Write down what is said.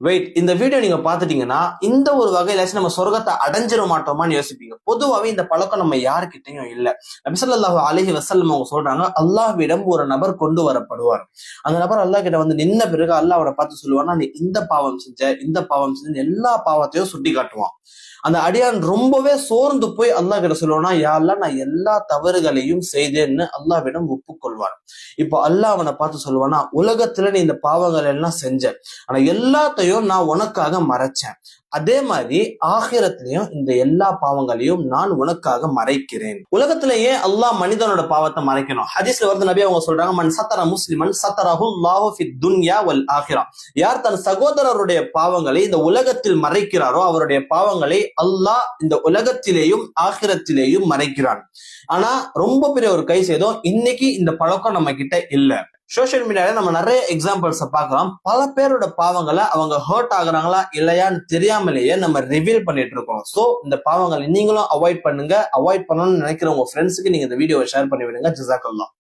Wait, இந்த video நீங்க பாத்துட்டீங்கன்னா இந்த ஒரு வகையில நம்ம சொர்க்கத்தை அடைஞ்சிட மாட்டோமான்னு யோசிப்பீங்க. பொதுவாவே இந்த பழக்கம் நம்ம யாருக்கிட்டையும் இல்ல. நபி ஸல்லல்லாஹு அலைஹி வஸல்லம் அவங்க சொல்றாங்க, அல்லாஹ்விடம் ஒரு நபர் கொண்டு வரப்படுவார். அந்த நபர் அல்லாஹ் கிட்ட வந்து நின்ன பிறகு அல்லாஹ் அவரை பார்த்து சொல்லுவானா, நீ இந்த பாவம் செஞ்ச, இந்த பாவம் செஞ்ச, எல்லா பாவத்தையும் சுட்டி காட்டுவான். அந்த அடியான் ரொம்பவே சோர்ந்து போய் அல்லாஹ் கிட்ட சொல்லுவானா, யா அல்லாஹ் நான் எல்லா தவறுகளையும் செய்தேன்னு அல்லாஹ்விடம் ஒப்புக்கொள்வார். இப்போ அல்லாஹ் அவனை பார்த்து சொல்லுவானா, உலகத்துல நீ இந்த பாவங்கள் எல்லாம் செஞ்ச, ஆனா எல்லாத்தையும் நான் உனக்காக மறைச்சேன். அதே மாதிரி ஆகிரத்திலையும் இந்த எல்லா பாவங்களையும் நான் உனக்காக மறைக்கிறேன். உலகத்திலேயே அல்லாஹ் மனிதனோட பாவத்தை மறைக்கணும். ஹதீஸ்ல வருது, நபி அவங்க சொல்றாங்க, மன் சத்தர முஸ்லிமன் சத்தரஹு அல்லாஹு ஃபித் துன்யா வல் ஆகிரா. யார் தன் சகோதரருடைய பாவங்களை இந்த உலகத்தில் மறைக்கிறாரோ அவருடைய பாவங்களை அல்லாஹ் இந்த உலகத்திலேயும் ஆகிரத்திலேயும் மறைக்கிறான். ஆனா ரொம்ப பெரிய ஒரு கை சேதம், இன்னைக்கு இந்த பழக்கம் நம்ம கிட்ட இல்ல. சோசியல் மீடியால நம்ம நிறைய எக்ஸாம்பிள்ஸ் பார்க்கலாம். பல பேரோட பாவங்களை அவங்க ஹர்ட் ஆகுறாங்களா இல்லையான்னு தெரியாமலேயே நம்ம ரிவீல் பண்ணிட்டு இருக்கோம். சோ இந்த பாவங்களை நீங்களும் அவாய்ட் பண்ணுங்க. அவாய்ட் பண்ணணும்னு நினைக்கிற உங்க ஃப்ரெண்ட்ஸுக்கு நீங்க இந்த வீடியோவை ஷேர் பண்ணி விடுங்க. ஜஸாக்கல்லாஹ்.